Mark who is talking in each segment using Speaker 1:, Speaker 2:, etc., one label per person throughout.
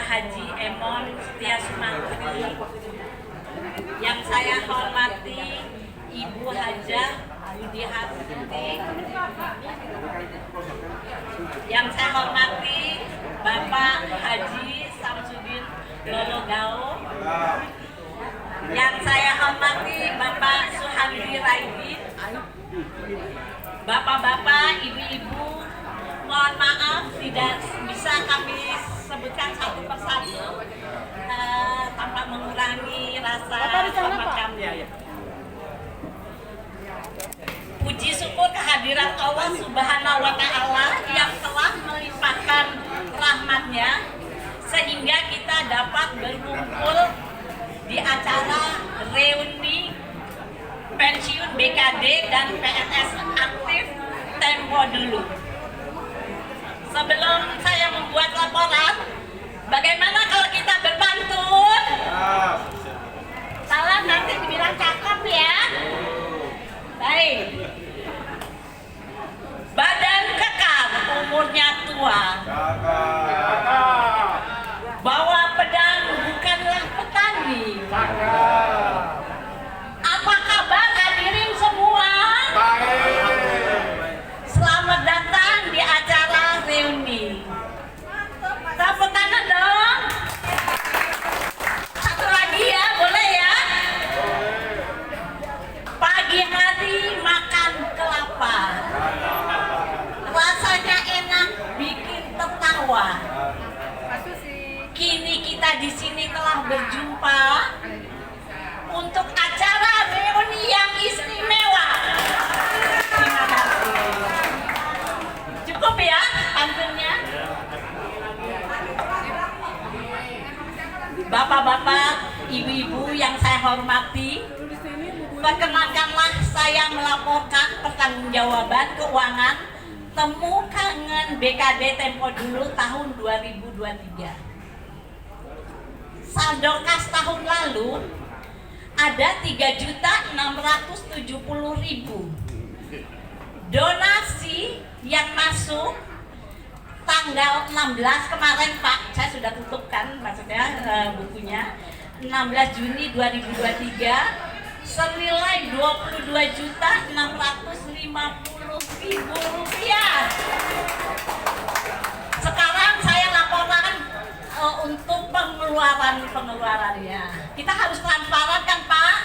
Speaker 1: Haji Emon Setia Sumantri, yang saya hormati Ibu Hajah Budi Harti, yang saya hormati Bapak Haji Samsudin Lologao, yang saya hormati Bapak Suhandi Raidin, Bapak-bapak, ibu-ibu, mohon maaf tidak bisa kami sebutkan satu persatu tanpa mengurangi rasa hormat kami. Puji syukur kehadiran Allah Subhanahu wa Ta'ala yang telah melimpahkan rahmatnya sehingga kita dapat berkumpul di acara reuni pensiun BKD dan PNS aktif Tempo Dulu. Sebelum saya membuat laporan, bagaimana kalau kita berpantun? Salah nanti dibilang cakep ya. Baik. Badan kekar, umurnya tua. Bawa pedang bukanlah petani. Apa kabar hadirin semua? Selamat datang di acara reuni. Tepuk tangan dong. Satu lagi ya, boleh ya? Pagi hari makan kelapa. Rasanya enak, bikin tertawa. Kini kita di sini telah berjumpa untuk acara reuni yang istimewa. Terima kasih. Cukup ya pantunnya. Bapak-bapak, ibu-ibu yang saya hormati, perkenankanlah saya melaporkan pertanggungjawaban keuangan temu kangen BKD Tempo Dulu tahun 2023. Saldo kas tahun lalu ada 3.670.000. Donasi yang masuk tanggal 16 kemarin Pak, saya sudah tutupkan maksudnya bukunya, 16 Juni 2023 senilai Rp22.650.000. Sekarang saya laporan untuk pengeluarannya. Kita harus transparan kan Pak?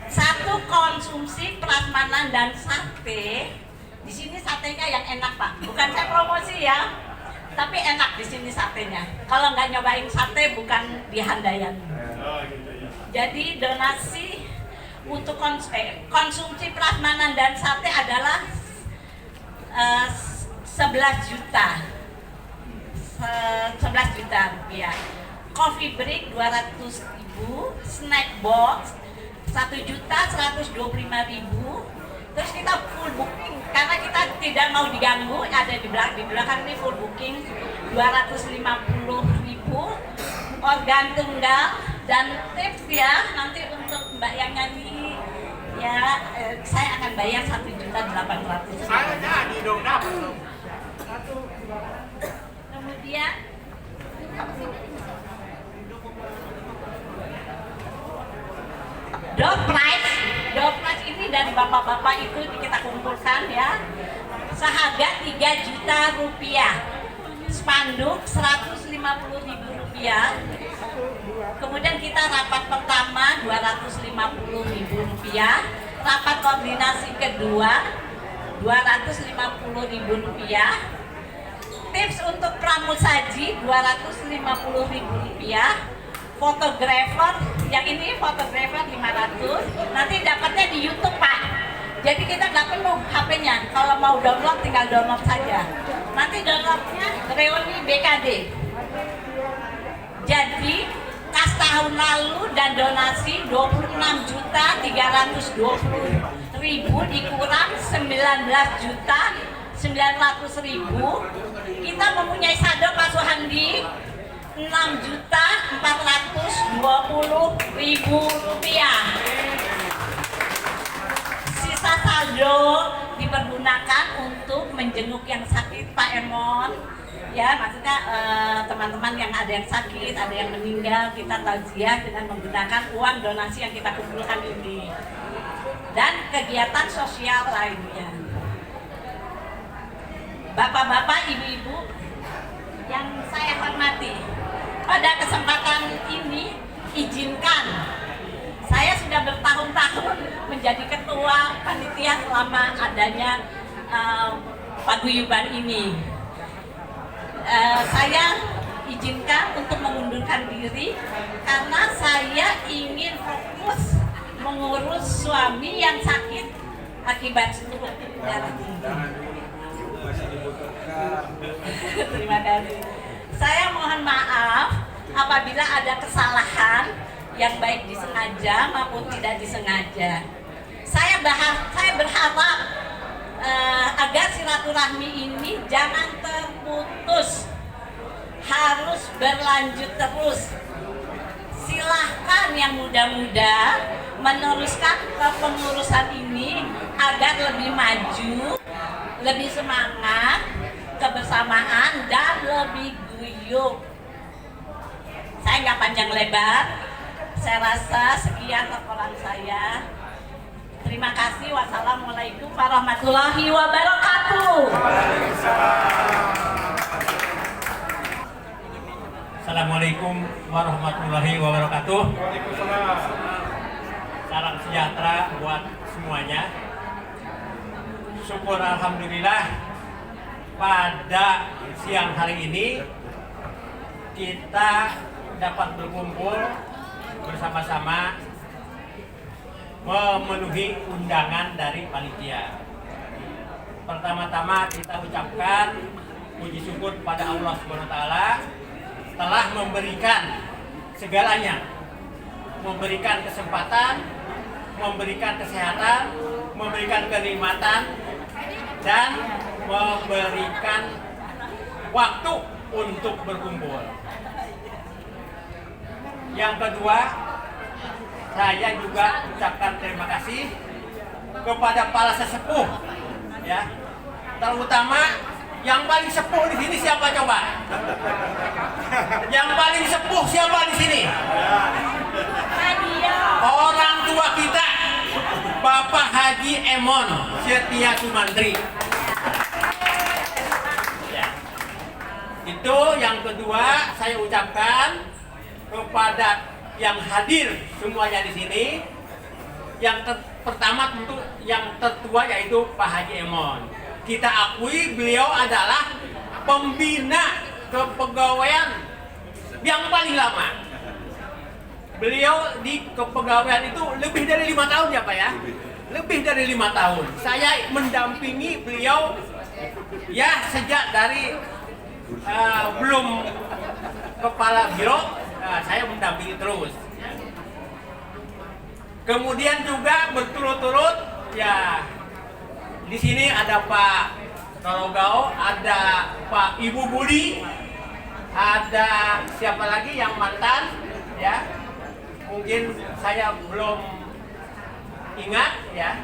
Speaker 1: Satu, konsumsi prasmanan dan sate. Di sini satenya yang enak Pak. Bukan saya promosi ya, tapi enak di sini satenya. Kalau nggak nyobain sate bukan di Handayan. Jadi donasi untuk konsumsi prasmanan dan sate adalah 11 juta rupiah. Coffee break 200.000, snack box 1.125.000. Terus kita full booking karena kita tidak mau diganggu, ada di belakang ini full booking 250.000. Organ tunggal dan tips ya, nanti untuk Mbak yang nyanyi ya saya akan bayar 1.800.000.
Speaker 2: Saya nyanyi dong,
Speaker 1: Kemudian door prize ini dari bapak-bapak itu kita kumpulkan ya, seharga 3 juta rupiah. Spanduk 150.000 rupiah. Kemudian kita rapat pertama 250.000 rupiah. Rapat koordinasi kedua 250.000 rupiah. Tips untuk pramusaji 250.000 rupiah. Fotografer, yang ini fotografer 500. Nanti dapatnya di YouTube Pak. Jadi kita nggak perlu HP-nya. Kalau mau download tinggal download saja. Nanti downloadnya reuni BKD. Jadi kas tahun lalu dan donasi 26.320.000 dikurang 19.900.000. Kita mempunyai saldo Pak Suhandi 6.420.000 rupiah. Sisa saldo dipergunakan gunakan untuk menjenguk yang sakit, Pak Emon. Ya, maksudnya teman-teman yang ada yang sakit, ada yang meninggal, kita takziah dengan menggunakan uang donasi yang kita kumpulkan ini. Dan kegiatan sosial lainnya. Bapak-bapak, ibu-ibu yang saya hormati, pada kesempatan ini izinkan saya sudah bertahun-tahun menjadi ketua panitia selama adanya paguyuban ini. Saya izinkan untuk mengundurkan diri karena saya ingin fokus mengurus suami yang sakit akibat stroke darah tinggi. Terima kasih. Saya mohon maaf apabila ada kesalahan yang baik disengaja maupun tidak disengaja. Saya berharap agar silaturahmi ini jangan terputus, harus berlanjut terus. Silahkan yang muda-muda meneruskan kepengurusan ini agar lebih maju, lebih semangat, kebersamaan, dan lebih guyup. Saya nggak panjang lebar, saya rasa sekian laporan saya. Terima kasih. Wassalamualaikum warahmatullahi wabarakatuh.
Speaker 2: Assalamualaikum warahmatullahi wabarakatuh. Salam sejahtera buat semuanya. Syukur alhamdulillah pada siang hari ini kita dapat berkumpul bersama-sama memenuhi undangan dari panitia. Pertama-tama kita ucapkan puji syukur pada Allah SWT telah memberikan segalanya, memberikan kesempatan, memberikan kesehatan, memberikan kenikmatan, dan memberikan waktu untuk berkumpul. Yang kedua, saya juga ucapkan terima kasih kepada para sesepuh, ya, terutama yang paling sepuh di sini siapa coba? Yang paling sepuh siapa di sini? Orang tua kita, Bapak Haji Emon Setia Sumantri. Ya. Itu yang kedua saya ucapkan kepada yang hadir semuanya di sini. Yang pertama tentu yang tertua yaitu Pak Haji Emon. Kita akui beliau adalah pembina kepegawaian yang paling lama. Beliau di kepegawaian itu lebih dari 5 tahun ya Pak ya? Lebih dari 5 tahun. Saya mendampingi beliau ya sejak dari belum kepala biro, saya mendampingi terus. Kemudian juga berturut-turut ya di sini ada Pak Torogao, ada Pak Ibu Budi, ada siapa lagi yang mantan ya? Mungkin saya belum ingat ya.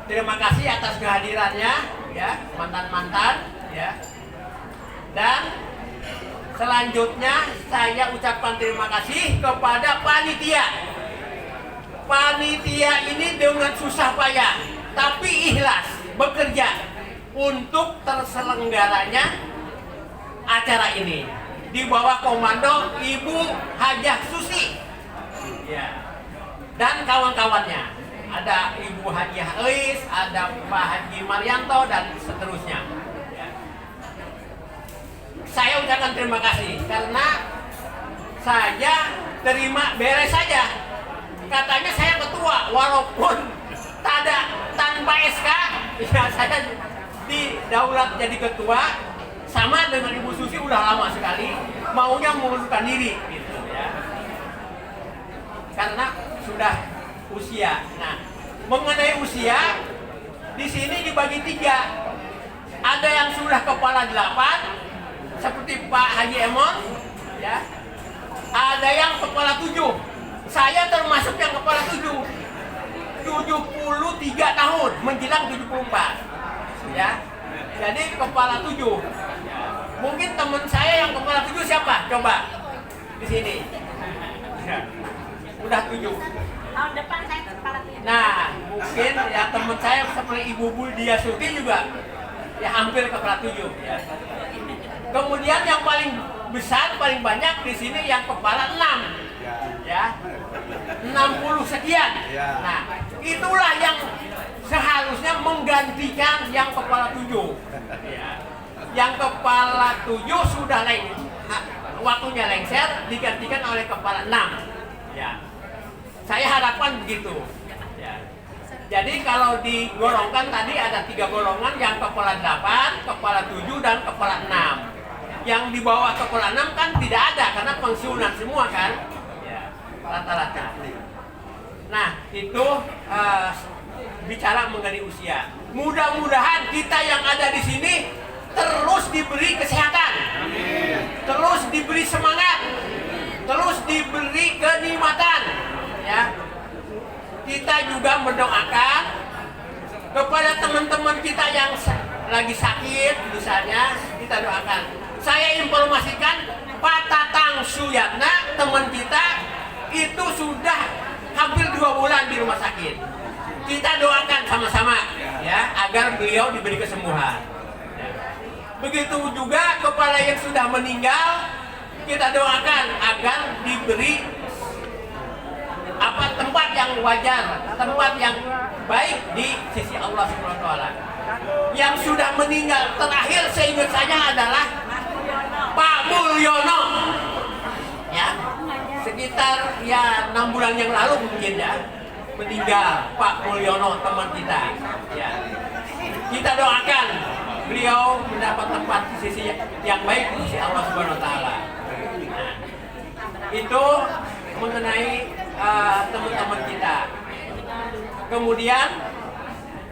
Speaker 2: Terima kasih atas kehadirannya ya, mantan-mantan ya. Dan selanjutnya saya ucapkan terima kasih kepada panitia. Panitia ini dengan susah payah tapi ikhlas bekerja untuk terselenggaranya acara ini di bawah komando Ibu Hajah Susi ya, dan kawan-kawannya. Ada Ibu Haji Ais, ada Pak Haji Marianto, dan seterusnya ya. Saya ucapkan terima kasih karena saya terima beres saja. Katanya saya ketua walaupun tanpa SK ya, saya didaulat jadi ketua. Sama dengan Ibu Susi udah lama sekali maunya mengundurkan diri gitu ya, karena sudah usia. Nah, mengenai usia di sini dibagi 3. Ada yang sudah kepala 8 seperti Pak Haji Emon ya, ada yang kepala 7. Saya termasuk yang kepala 7. 2 73 tahun menjelang 74. Ya. Jadi kepala 7. Mungkin teman saya yang kepala 7 siapa? Coba di sini. Udah 7.
Speaker 1: Tahun depan saya kepala 7.
Speaker 2: Nah, mungkin ya teman saya seperti Ibu Buldia Suti juga ya hampir kepala 7 ya. Kemudian yang paling besar, paling banyak di sini yang kepala 6. Ya. 60 sekian. Nah, itulah yang seharusnya menggantikan yang kepala 7. Ya. Yang kepala 7 sudah waktunya lengser, digantikan oleh kepala 6. Ya. Saya harapkan begitu. Ya. Jadi kalau digolongkan tadi ada 3 golongan, yang kepala 8, kepala 7, dan kepala 6. Yang di bawah kepala 6 kan tidak ada karena pensiunan semua kan. Ya. Rata-rata. Nah, itu bicara mengenai usia. Mudah-mudahan kita yang ada di sini terus diberi kesehatan, terus diberi semangat, terus diberi kenikmatan. Ya, kita juga mendoakan kepada teman-teman kita yang lagi sakit, misalnya kita doakan. Saya informasikan Pak Tatang Suyatna, teman kita itu sudah hampir 2 bulan di rumah sakit. Kita doakan sama-sama ya agar beliau diberi kesembuhan. Begitu juga kepada yang sudah meninggal, kita doakan agar diberi tempat yang wajar, tempat yang baik di sisi Allah Subhanahu wa taala. Yang sudah meninggal terakhir seingat saya adalah Pak Mulyono. Ya. Sekitar ya 6 bulan yang lalu mungkin ya meninggal Pak Mulyono, teman kita. Ya. Kita doakan beliau mendapat tempat di sisi yang baik di sisi Allah Subhanahu wa taala. Nah, itu mengenai teman-teman kita. Kemudian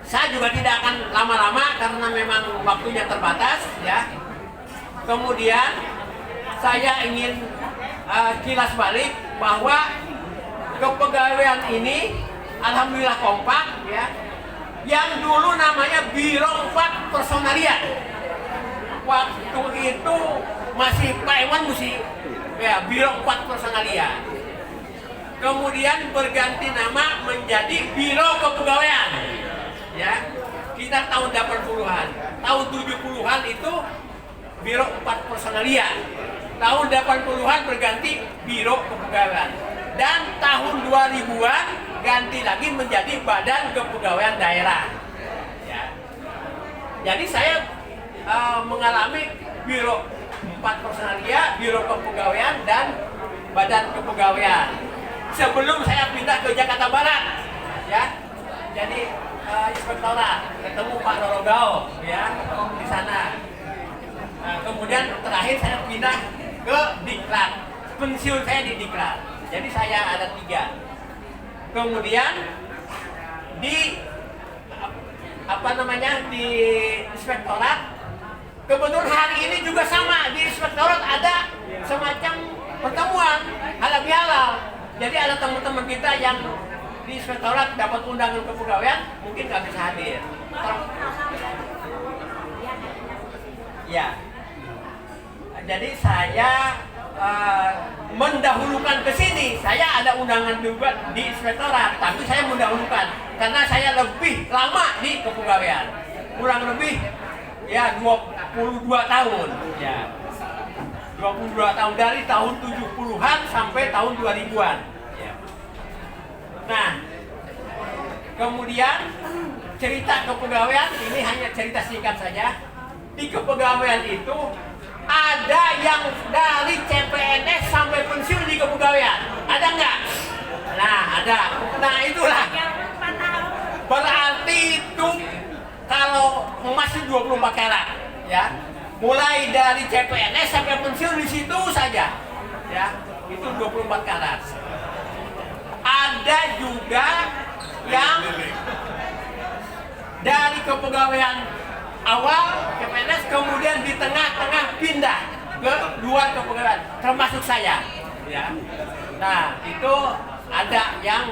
Speaker 2: saya juga tidak akan lama-lama karena memang waktunya terbatas ya. Kemudian saya ingin kilas balik bahwa kepegawaian ini alhamdulillah kompak ya. Yang dulu namanya Biro 4 Personalia. Waktu itu masih Pak Iwan ya Biro 4 Personalia. Kemudian berganti nama menjadi Biro Kepegawaian. Ya. Kita tahun 80-an. Tahun 70-an itu Biro 4 Personalia. Tahun 80-an berganti Biro Kepegawaian. Dan tahun 2000-an ganti lagi menjadi Badan Kepegawaian Daerah. Ya. Jadi saya mengalami Biro 4 Personalia, Biro Kepegawaian, dan Badan Kepegawaian. Sebelum saya pindah ke Jakarta Barat, ya, jadi inspektorat, ketemu Pak Rorogao, ya, di sana. Nah, kemudian terakhir saya pindah ke Diklat, pensiun saya di Diklat. Jadi saya ada 3. Kemudian di di inspektorat, kebetulan hari ini juga sama di inspektorat ada semacam pertemuan halal bihalal. Jadi ada teman-teman kita yang di inspektorat dapat undangan kepegawaian, mungkin nggak bisa hadir. Ya. Jadi saya mendahulukan ke sini. Saya ada undangan juga di inspektorat, tapi saya mendahulukan karena saya lebih lama di kepegawaian. Kurang lebih ya 22 tahun. Ya. 22 tahun dari tahun 70-an sampai tahun 2000-an. Ya. Nah, kemudian cerita kepegawaian ini hanya cerita singkat saja. Di kepegawaian itu ada yang dari CPNS sampai pensiun di kepegawaian. Ada nggak? Nah, ada. Nah, itulah. Berarti itu kalau masih 24 karat, ya. Mulai dari CPNS sampai pensiun di situ saja, ya, itu 24 karat. Ada juga yang dari kepegawaian awal CPNS kemudian di tengah-tengah pindah ke luar kepegawaian, termasuk saya, ya. Nah, itu ada yang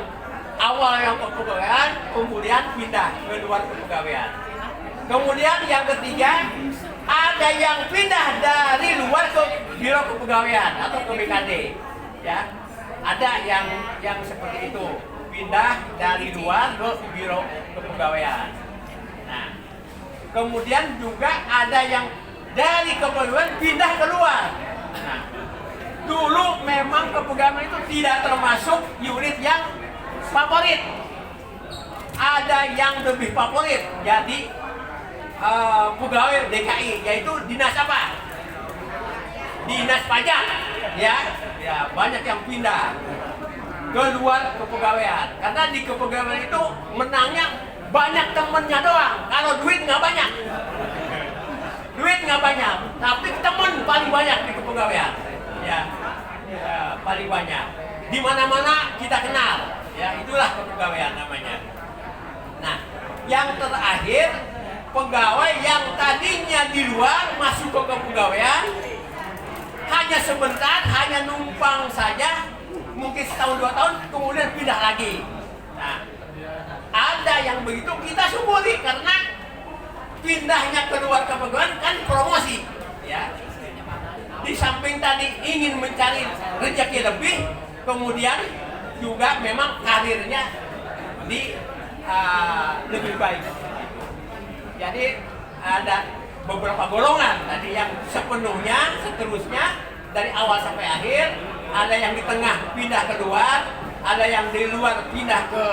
Speaker 2: awal yang kepegawaian, kemudian pindah ke luar kepegawaian. Kemudian yang ketiga, ada yang pindah dari luar ke biro kepegawaian atau ke BKD, ya. Ada yang seperti itu, pindah dari luar ke biro kepegawaian. Nah, kemudian juga ada yang dari kepegawaian pindah keluar. Nah, dulu memang kepegawaian itu tidak termasuk unit yang favorit. Ada yang lebih favorit, jadi pegawai DKI, yaitu dinas apa? Dinas pajak, ya banyak yang pindah keluar kepegawaian. Karena di kepegawaian itu menangnya banyak temennya doang. Kalau duit nggak banyak, tapi temen paling banyak di kepegawaian. Ya, paling banyak. Di mana-mana kita kenal. Ya, itulah kepegawaian namanya. Nah, yang terakhir, pegawai yang tadinya di luar masuk ke kepegawaian hanya sebentar, hanya numpang saja, mungkin setahun 2 tahun, kemudian pindah lagi. Nah, ada yang begitu kita syukuri karena pindahnya keluar kepegawaian kan promosi, ya. Di samping tadi ingin mencari rezeki lebih, kemudian juga memang karirnya lebih baik. Jadi ada beberapa golongan tadi yang seterusnya dari awal sampai akhir, ada yang di tengah pindah keluar, ada yang di luar pindah ke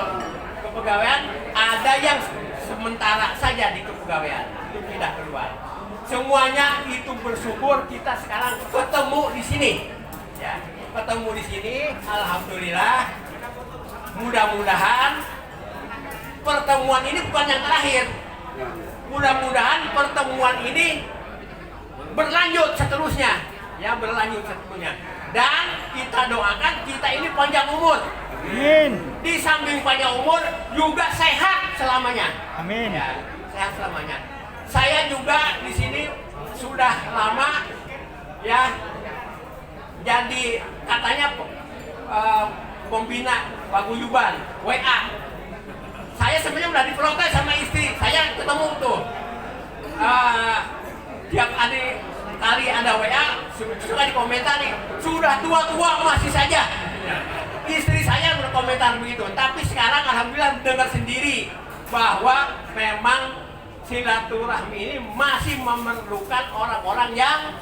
Speaker 2: kepegawaian, ada yang sementara saja di kepegawaian itu pindah keluar. Semuanya itu bersyukur kita sekarang ketemu di sini, ya, ketemu di sini. Alhamdulillah. Mudah-mudahan pertemuan ini bukan yang terakhir. Mudah-mudahan pertemuan ini berlanjut seterusnya, ya, dan kita doakan kita ini panjang umur.
Speaker 3: Amin.
Speaker 2: Di samping panjang umur juga sehat selamanya.
Speaker 3: Amin.
Speaker 2: Ya, sehat selamanya. Saya juga di sini sudah lama, ya, jadi katanya pembina paguyuban WA. Saya sebenarnya udah diprotes sama istri. Saya ketemu tuh tiap kali ada WA suka dikomentari, sudah tua-tua masih saja. Istri saya udah komentar begitu. Tapi sekarang alhamdulillah dengar sendiri bahwa memang silaturahmi ini masih memerlukan orang-orang yang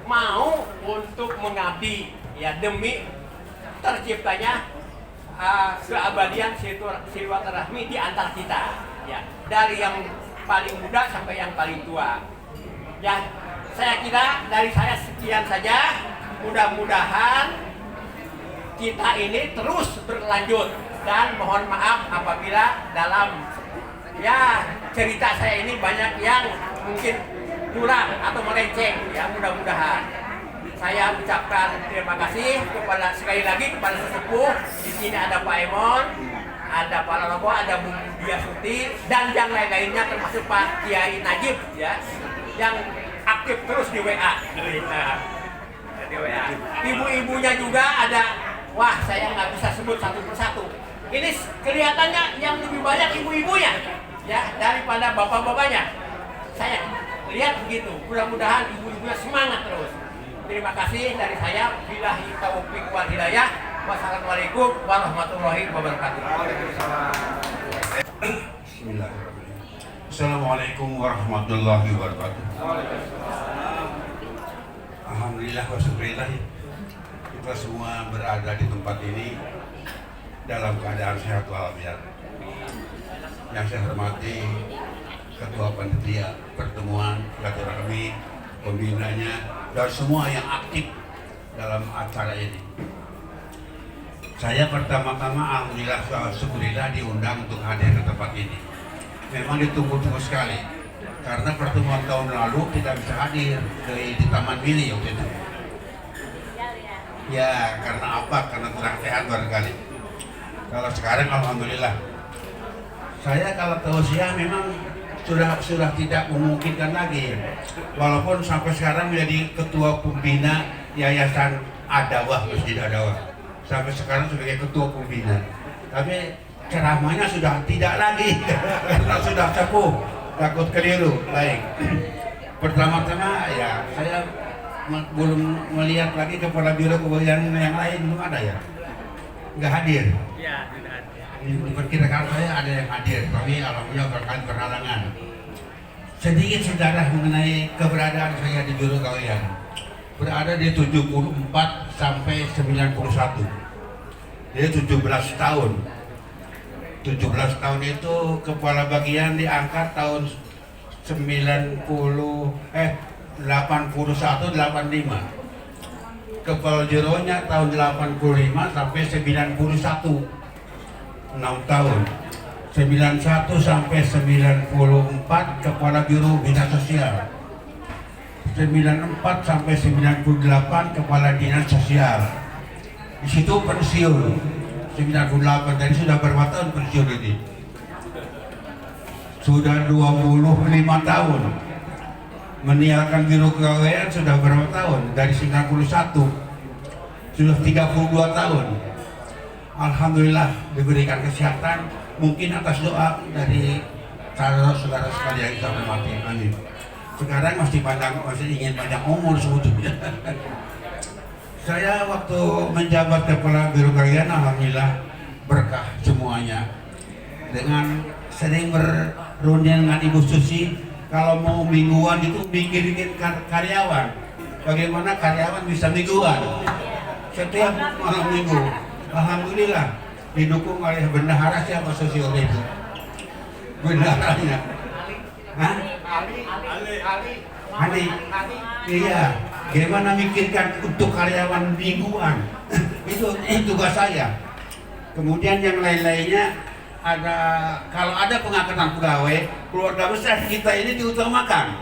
Speaker 2: mau untuk mengabdi, ya, demi terciptanya keabadian silaturahmi di antara kita, ya, dari yang paling muda sampai yang paling tua. Ya, saya kira dari saya sekian saja. Mudah-mudahan kita ini terus berlanjut, dan mohon maaf apabila dalam, ya, cerita saya ini banyak yang mungkin kurang atau melenceng, ya. Mudah-mudahan saya ucapkan terima kasih sekali lagi kepada sesepuh. Di sini ada Pak Emon, ada Pak Lalobo, ada Bu Diasuti, dan yang lain-lainnya termasuk Pak Kiai Najib, ya, yang aktif terus di WA. Di WA. Ibu-ibunya juga ada. Wah, saya nggak bisa sebut satu persatu. Ini kelihatannya yang lebih banyak ibu-ibunya, ya, daripada bapak-bapaknya. Saya lihat begitu. Mudah-mudahan ibu-ibunya semangat terus. Terima kasih dari saya. Billahi taufiq wal hidayah. Wassalamualaikum warahmatullahi wabarakatuh.
Speaker 4: Bismillahirrahmanirrahim. Assalamualaikum warahmatullahi wabarakatuh. Alhamdulillah wa syukurillah, kita semua berada di tempat ini dalam keadaan sehat walafiat. Yang saya hormati Ketua Panitia Pertemuan Silaturahmi, pembinanya, dan semua yang aktif dalam acara ini. Saya pertama-tama alhamdulillah syukurillah diundang untuk hadir ke tempat ini. Memang ditunggu-tunggu sekali, karena pertemuan tahun lalu tidak bisa hadir di Taman Mini waktu itu. Ya, karena apa? Karena kurang sehat barangkali. Kalau sekarang alhamdulillah. Saya kalau tausiah memang sudah tidak memungkinkan lagi. Walaupun sampai sekarang menjadi ketua pembina Yayasan Adawah, Masjid Adawah. Sampai sekarang sebagai ketua pembina. Tapi ceramahnya sudah tidak lagi karena sudah sepuh, takut keliru. Baik, pertama-tama ya saya belum melihat lagi kepala biro kebudayaan yang lain, belum ada ya, nggak hadir.
Speaker 2: Ya, tidak ada.
Speaker 4: Diperkirakan saya ada yang hadir, tapi alhamdulillah berhalangan. Sedikit sejarah mengenai keberadaan saya di biro kalian. Berada di 74 sampai 91. Jadi 17 tahun. 17 tahun itu kepala bagian diangkat tahun 81 85. Kepala bironya tahun 85 sampai 91. 6 tahun. 91 sampai 94 kepala biro bina sosial. 94 sampai 98 kepala dinas sosial. Di situ pensiun. 98 tadi sudah berapa tahun pensiun ini? Sudah 25 tahun. Meninggalkan biro kepegawaian sudah berapa tahun? Dari 91. Sudah 32 tahun. Alhamdulillah diberikan kesehatan, mungkin atas doa dari saudara-saudara sekalian yang saya hormati. Amin. Sekarang masih ingin panjang umur sebetulnya. Saya waktu menjabat kepala biro kalian, alhamdulillah berkah semuanya. Dengan sering berunding dengan Ibu Susi, kalau mau mingguan itu bikin karyawan. Bagaimana karyawan bisa mingguan? Setiap malam minggu. Alhamdulillah didukung oleh bendahara. Siapa sosial itu? Bendaharanya. Hah? Ali. Iya. Gimana mikirkan untuk karyawan mingguan? itu tugas saya. Kemudian yang lain-lainnya ada, kalau ada pengangkatan pegawai, keluarga besar kita ini diutamakan.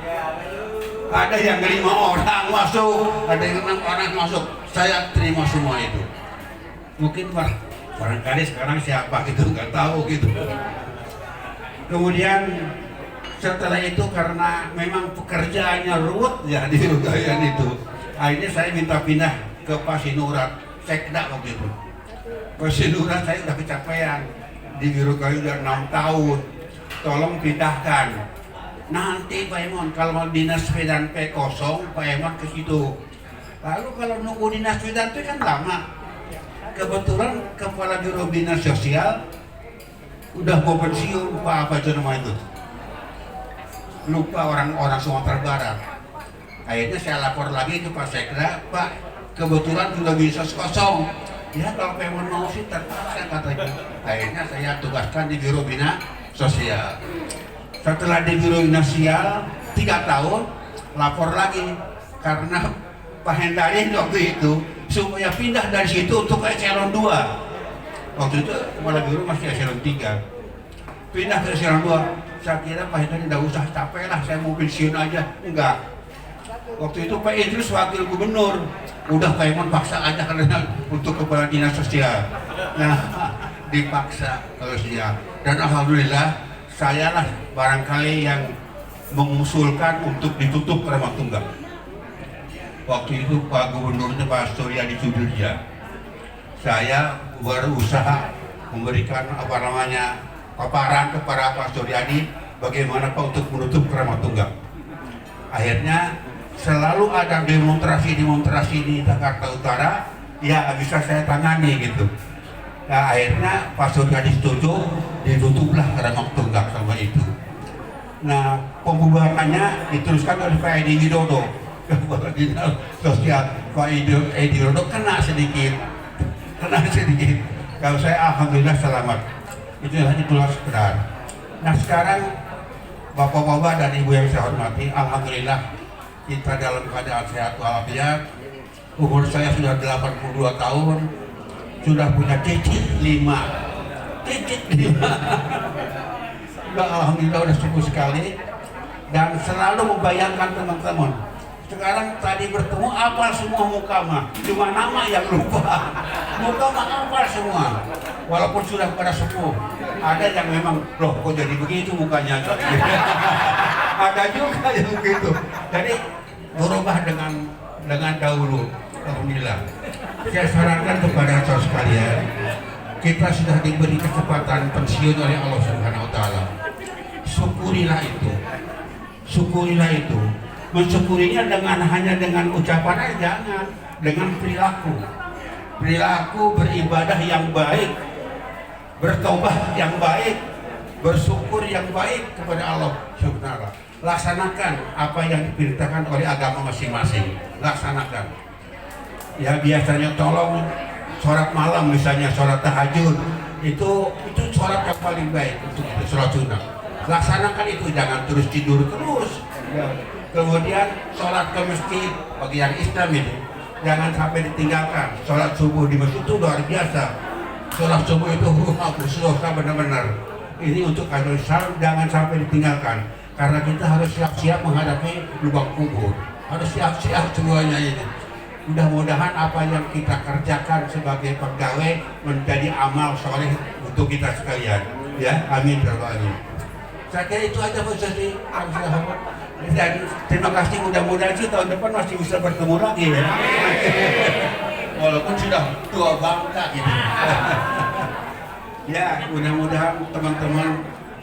Speaker 4: Ada yang 5 orang masuk, ada yang 6 orang masuk. Saya terima semua itu. Mungkin barangkali sekarang siapa gitu nggak tahu gitu. Kemudian setelah itu karena memang pekerjaannya ruwet ya di biro kalian itu, akhirnya saya minta pindah ke Pasinurat Sekda waktu itu. Pasinurat saya udah kecapean, di biro kalian udah 6 tahun, tolong pindahkan. Nanti Pak Emon kalau mau dinas P dan P kosong, Pak Emon ke situ. Lalu kalau nunggu dinas P dan P kan lama. Kebetulan kepala biro bina sosial udah mau pensiun, Pak apa itu nama itu? Lupa, orang Sumatera Barat. Akhirnya saya lapor lagi ke Pak Sekda, Pak kebetulan sudah bisa kosong. Ya kalau pengen mau sih terpaksa katanya. Akhirnya saya tugaskan di biro bina sosial. Setelah di biro bina sosial 3 tahun, lapor lagi karena Pak Hendari waktu itu supaya pindah dari situ untuk ke eselon 2. Waktu itu kepala biro masih eselon 3. Pindah ke eselon 2. Saya kira Pak Hendari tidak usah, capek lah, saya mau pensiun aja. Enggak. Waktu itu Pak Idris wakil gubernur. Udah Pak Emon paksa aja karena untuk kepala dinas sosial. Nah, dipaksa kalau dia. Dan alhamdulillah saya lah barangkali yang mengusulkan untuk ditutup Kramat Tunggal. Waktu itu Pak Gubernurnya Pak Suryadi Sudirja. Saya berusaha memberikan paparan kepada Pak Suryadi bagaimana Pak untuk menutup Kramat Tunggal. Akhirnya selalu ada demonstrasi di Jakarta Utara, ya bisa saya tangani gitu. Nah akhirnya Pak Suryadi setuju, ditutuplah Kramat Tunggal sama itu. Nah pembubarannya diteruskan oleh Pak Edi Widodo. Kepala dinas sosial Pak Edi Widodo kena sedikit. Kalau saya alhamdulillah selamat. Itulah sekedar. Nah sekarang bapak-bapak dan ibu yang saya hormati, alhamdulillah kita dalam keadaan sehat walafiat. Umur saya sudah 82 tahun, sudah punya cicit 5. Alhamdulillah udah cukup sekali dan selalu membayangkan teman-teman. Sekarang tadi bertemu apal semua mukama, cuma nama yang lupa. Mukama apal semua, walaupun sudah pada sepuh. Ada yang memang loh kok jadi begitu mukanya. Ada juga yang begitu. Jadi berubah dengan dahulu. Alhamdulillah. Saya sarankan kepada saudara sekalian, kita sudah diberi kesempatan pensiun oleh Allah Subhanahu wa taala. Syukurilah itu. Syukurilah itu. Mensyukurinya hanya dengan ucapan aja, jangan, dengan perilaku. Perilaku beribadah yang baik, bertobat yang baik, bersyukur yang baik kepada Allah Subhanahu wa taala. Laksanakan apa yang diperintahkan oleh agama masing-masing. Laksanakan. Ya biasanya tolong sholat malam misalnya, sholat tahajud itu sholat yang paling baik untuk itu, sholat sunnah. Laksanakan itu, jangan terus tidur terus. Kemudian sholat ke masjid bagi yang Islam itu jangan sampai ditinggalkan. Sholat subuh di masjid itu luar biasa. Sholat subuh itu susah benar-benar. Ini untuk kalian Islam, jangan sampai ditinggalkan. Karena kita harus siap-siap menghadapi lubang kubur. Harus siap-siap semuanya ini. Mudah-mudahan apa yang kita kerjakan sebagai pegawai menjadi amal soleh untuk kita sekalian. Ya, amin ya rabbal alamin. Saya kira itu aja Pak Ustaz. Jadi terima kasih, mudah-mudahan sih tahun depan masih bisa bertemu lagi ya. Walaupun sudah tua bangka gitu. Ya, mudah-mudahan teman-teman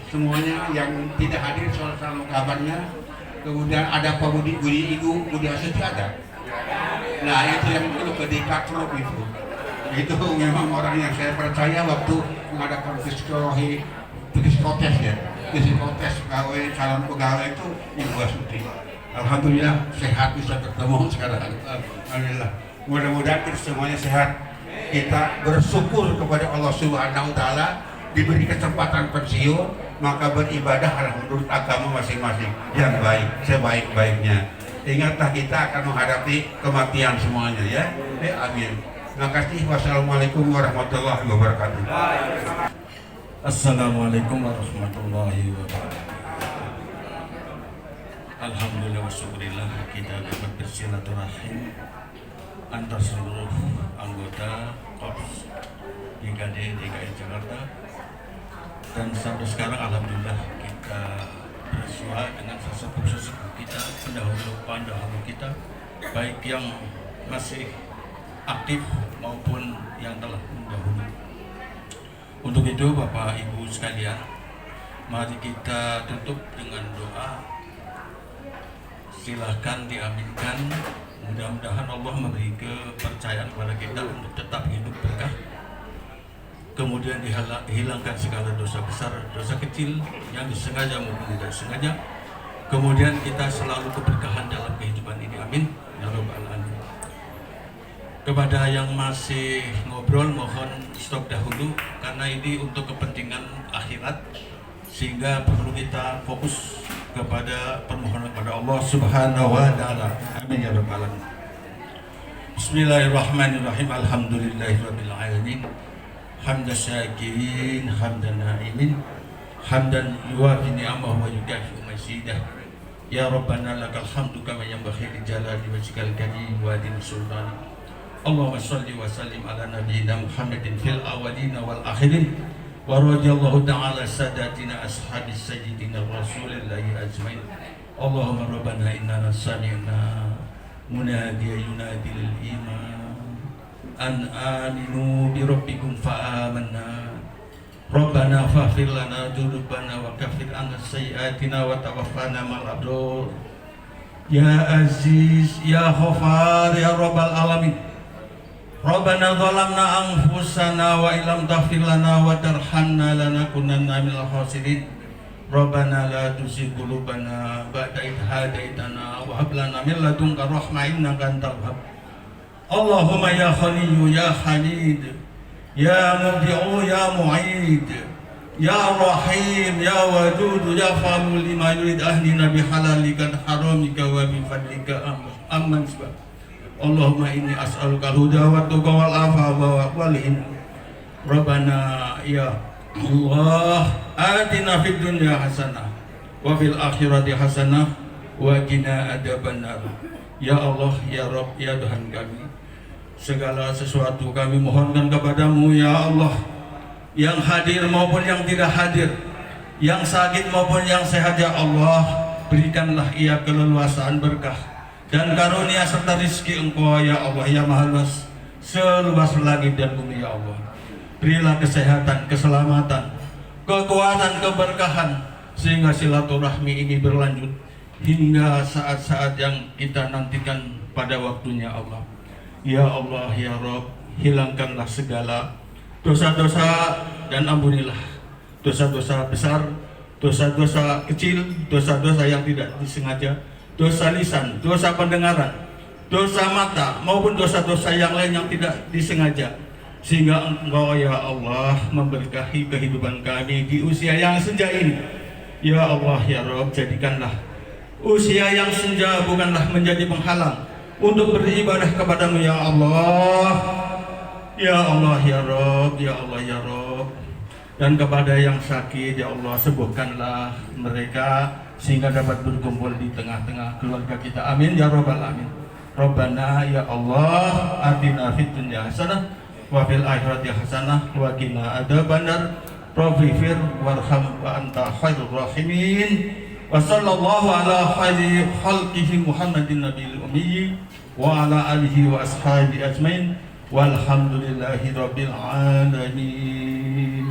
Speaker 4: semuanya yang tidak hadir soal kabarnya, kemudian ada Pak Budi Budi Asuci ada. Nah itu yang perlu ke Dikatrop itu memang orang yang saya percaya waktu mengadakan psikotes ya, psikotes pegawai, calon pegawai itu Ibu Asuci. Alhamdulillah sehat, bisa bertemu sekarang. Alhamdulillah. Mudah-mudahan kita semuanya sehat. Kita bersyukur kepada Allah Subhanahu wa taala diberi kesempatan pensiun, maka beribadah menurut agama masing-masing yang baik, sebaik-baiknya. Ingatlah kita akan menghadapi kematian semuanya ya. Amin. Terima kasih. Wassalamualaikum warahmatullahi wabarakatuh.
Speaker 3: Assalamualaikum warahmatullahi wabarakatuh. Alhamdulillah wa syukurillah kita dapat bersilaturahim antar seluruh anggota Korps BKD DKI Jakarta, dan sampai sekarang alhamdulillah kita bersua dengan sesepuh kita, pendahulu kita, baik yang masih aktif maupun yang telah mendahului. Untuk itu Bapak Ibu sekalian, mari kita tutup dengan doa. Silahkan diaminkan. Mudah-mudahan Allah memberi kepercayaan kepada kita untuk tetap hidup berkah. Kemudian dihilangkan segala dosa besar, dosa kecil yang disengaja maupun tidak disengaja. Kemudian kita selalu keberkahan dalam kehidupan ini. Amin ya rabbal alamin. Kepada yang masih ngobrol mohon stop dahulu karena ini untuk kepentingan akhirat, sehingga perlu kita fokus kepada permohonan kepada Allah Subhanahu wa taala. Amin ya rabbal alamin. Bismillahirrahmanirrahim. Alhamdulillahirabbil alamin. Hamdan syakirin, hamdan na'imin, hamdan yuwafi ni'amahu wa yukafi mazidah. Ya Rabbana lakal hamdu kama yanbaghi li jalali wajhikal karim wa din sultani. Allahumma shalli wa sallim ala nabiyyina Muhammadin fil awwalin wal akhirin. Wa radhiyallahu ta'ala sadatina ashabis sayyidina rasulillahi ajmain. Allahumma rabbana inna sami'na munadiyan yunadi lil iman an aminu bi rabbikum fa amanna. Rabbana faghfir lana dzunubana wa kaffir 'anna sayyi'atina wa tawaffana ma'al abrar. Ya Aziz ya Ghaffar ya Rabbal alamin. Rabbana zalamna anfusana wa illam taghfir lana wa tarhamna lanakunanna minal khasirin. Rabbana la tuzigh qulubana ba'da idh hadaitana wa hab lana min ladunka rahmah innaka antal wahhab. Allahumma ya Khaliyyu ya Hamid ya Mubdi'u ya Mu'id ya Rahim ya Wadud ya Fahmul lima yurid ahlina bihalalika haramika wa bifadlika amman sebab. Allahumma inni as'aluka al-huda wa tuqa wal afawa wal ilm. Rabbana ya Allah atina fid dunya hasanah wa fil akhirati hasanah wa qina adzabannar. Ya Allah ya Rabb ya Tuhan kami, segala sesuatu kami mohonkan kepadamu ya Allah, yang hadir maupun yang tidak hadir, yang sakit maupun yang sehat ya Allah, berikanlah ia keleluasaan berkah dan karunia serta rizki Engkau ya Allah ya Maha Luas, seluas langit dan bumi ya Allah. berilah kesehatan, keselamatan, kekuatan, keberkahan, sehingga silaturahmi ini berlanjut hingga saat-saat yang kita nantikan pada waktunya Allah. Ya Allah, ya Rabb, hilangkanlah segala dosa-dosa dan ampunilah dosa-dosa besar, dosa-dosa kecil, dosa-dosa yang tidak disengaja, dosa lisan, dosa pendengaran, dosa mata, maupun dosa-dosa yang lain yang tidak disengaja. Sehingga Engkau ya Allah memberkahi kehidupan kami di usia yang senja ini. Ya Allah, ya Rabb, jadikanlah usia yang senja bukanlah menjadi penghalang untuk beribadah kepadamu ya Allah. Ya Allah, ya Rabb, ya Allah, ya Rabb. Dan kepada yang sakit ya Allah, sembuhkanlah mereka sehingga dapat berkumpul di tengah-tengah keluarga kita. Amin ya Rabbal alamin. Rabbana ya Allah, atina fid dunya hasanah wa fil akhirati hasanah wa qina adzabannar. Rabbifir warham wa anta khairur rahimin. Wa sallallahu ala khairi khalqihi Muhammadin nabiyil ummi wa ala alihi wa ashabihi ajmain. Walhamdulillahi rabbil alamin.